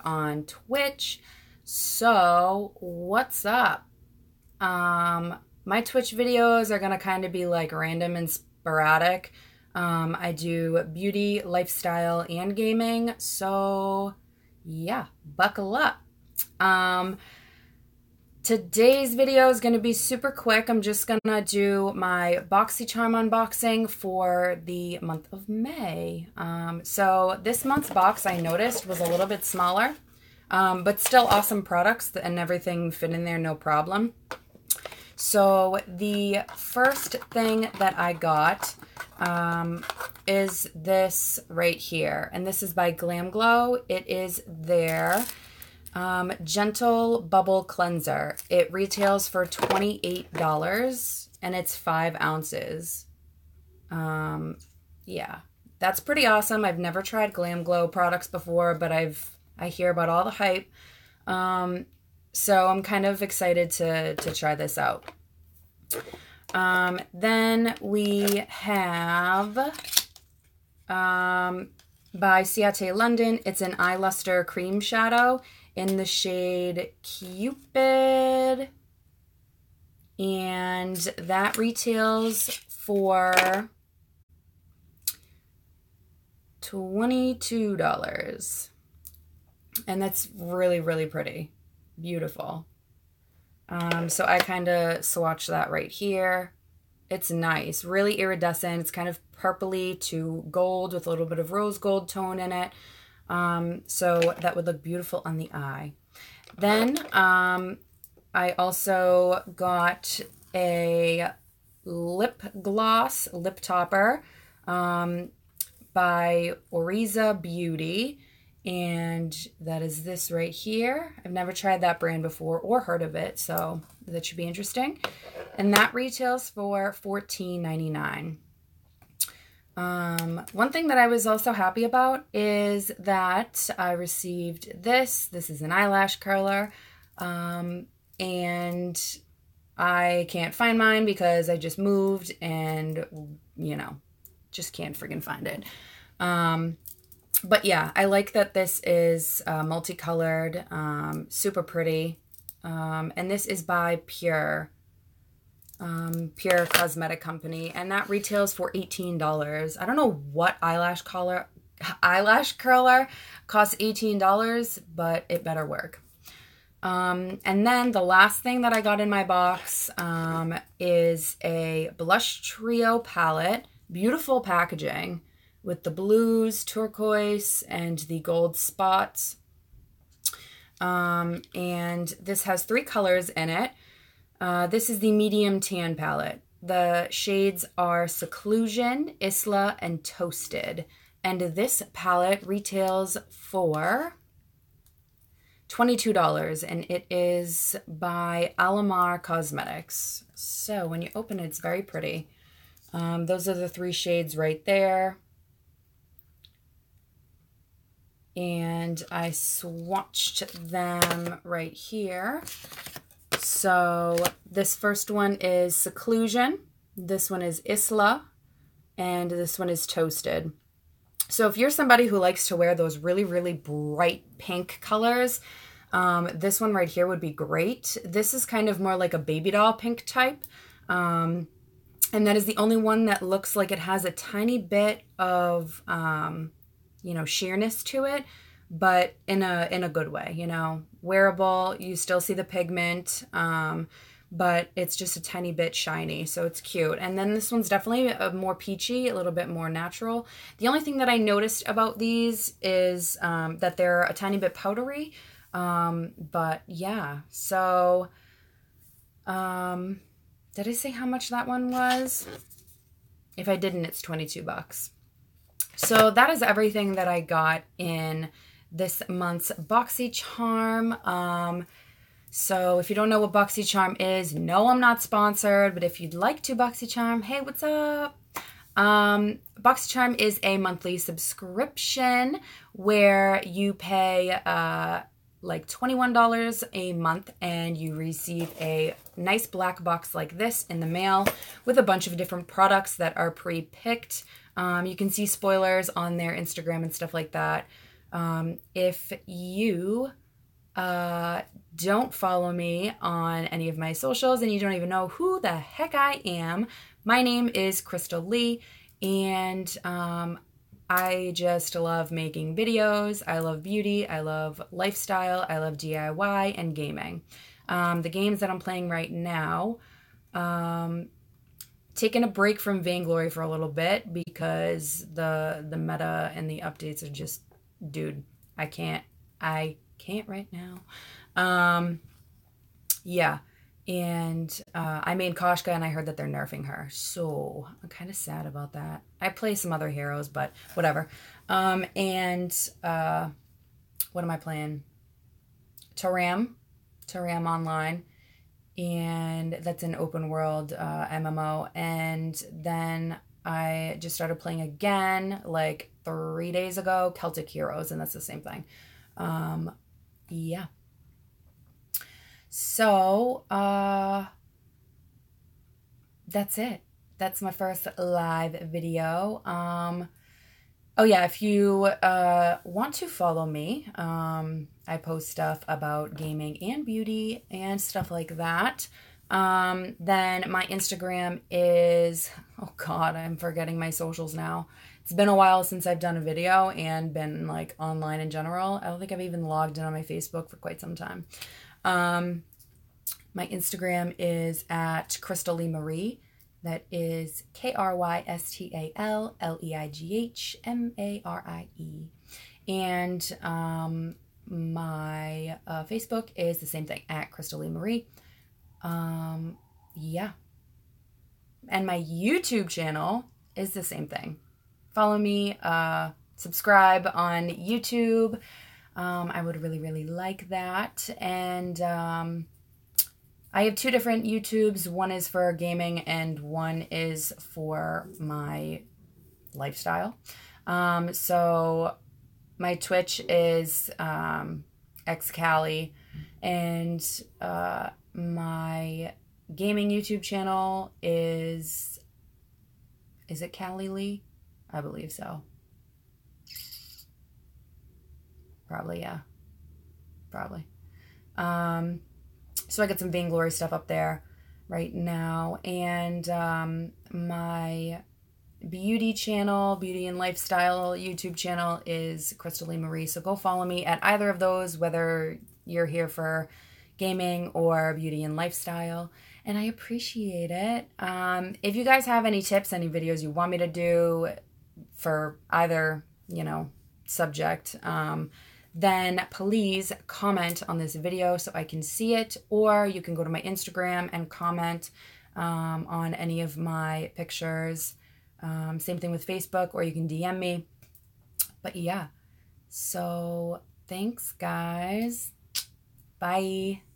on Twitch. So what's up? My Twitch videos are gonna kind of be like random and sporadic. I do beauty, lifestyle, and gaming. So yeah, buckle up. Today's video is going to be super quick. I'm just going to do my BOXYCHARM unboxing for the month of May. So this month's box, I noticed, was a little bit smaller, but still awesome products and everything fit in there no problem. So the first thing that I got is this right here, and this is by Glam Glow. It is their Gentle Bubble Cleanser. It retails for $28 and it's 5 ounces. Yeah, that's pretty awesome. I've never tried Glam Glow products before, but I hear about all the hype. So I'm kind of excited to try this out. Then we have by Ciate London. It's an eye luster cream shadow in the shade Cupid, and that retails for $22, and that's really, really pretty, beautiful. So I kind of swatched that right here. It's nice, really iridescent. It's kind of purpley to gold with a little bit of rose gold tone in it. So that would look beautiful on the eye. Then I also got a lip gloss, lip topper by Oriza Beauty. And that is this right here. I've never tried that brand before or heard of it, so that should be interesting. And that retails for $14.99. One thing that I was also happy about is that I received this. This is an eyelash curler, and I can't find mine because I just moved and, you know, just can't friggin' find it. But yeah, I like that this is multicolored, super pretty, and this is by Pure Cosmetic Company, and that retails for $18. I don't know what eyelash curler costs $18, but it better work. And then the last thing that I got in my box is a blush trio palette. Beautiful packaging with the blues, turquoise, and the gold spots. And this has 3 colors in it. This is the medium tan palette. The shades are Seclusion, Isla, and Toasted. And this palette retails for $22, and it is by Alamar Cosmetics. So when you open it, it's very pretty. Those are the 3 shades right there. And I swatched them right here. So this first one is Seclusion, this one is Isla, and this one is Toasted. So if you're somebody who likes to wear those really, really bright pink colors, this one right here would be great. This is kind of more like a baby doll pink type. And that is the only one that looks like it has a tiny bit of you know, sheerness to it, but in a good way, you know, wearable. You still see the pigment, but it's just a tiny bit shiny, so it's cute. And then this one's definitely a more peachy, a little bit more natural. The only thing that I noticed about these is that they're a tiny bit powdery, but yeah. So did I say how much that one was? If I didn't, it's $22. So that is everything that I got in this month's BOXYCHARM. So if you don't know what BOXYCHARM is, no, I'm not sponsored, but if you'd like to BOXYCHARM, hey, what's up? BOXYCHARM is a monthly subscription where you pay like $21 a month and you receive a nice black box like this in the mail with a bunch of different products that are pre-picked. You can see spoilers on their Instagram and stuff like that. If you don't follow me on any of my socials and you don't even know who the heck I am, my name is Krystal Leigh, and I just love making videos. I love beauty. I love lifestyle. I love DIY and gaming. The games that I'm playing right now, taking a break from Vainglory for a little bit because the meta and the updates are just, dude, I can't right now. Yeah. And I made Koshka, and I heard that they're nerfing her. So I'm kind of sad about that. I play some other heroes, but whatever. What am I playing? Taram Online. And that's an open world MMO. And then I just started playing again like 3 days ago, Celtic Heroes, and that's the same thing. Yeah. So, that's it. That's my first live video. Oh yeah, if you want to follow me, I post stuff about gaming and beauty and stuff like that. Then my Instagram is, oh God, I'm forgetting my socials now. It's been a while since I've done a video and been like online in general. I don't think I've even logged in on my Facebook for quite some time. My Instagram is at Krystal Leigh Marie. That is KrystalLeighMarie. And my Facebook is the same thing, at Krystal Leigh Marie. Yeah. And my YouTube channel is the same thing. Follow me, subscribe on YouTube. I would really, really like that. And I have 2 different YouTubes. One is for gaming and one is for my lifestyle. So my Twitch is xcali, and my gaming YouTube channel is it Krystal Leigh? I believe so. Probably, yeah. Probably. So I got some Vainglory stuff up there right now. And my beauty channel, beauty and lifestyle YouTube channel is Krystal Leigh Marie. So go follow me at either of those, whether you're here for gaming or beauty and lifestyle. And I appreciate it. If you guys have any tips, any videos you want me to do for either, subject, then please comment on this video so I can see it, or you can go to my Instagram and comment on any of my pictures. Same thing with Facebook, or you can DM me. But yeah, so thanks guys. Bye.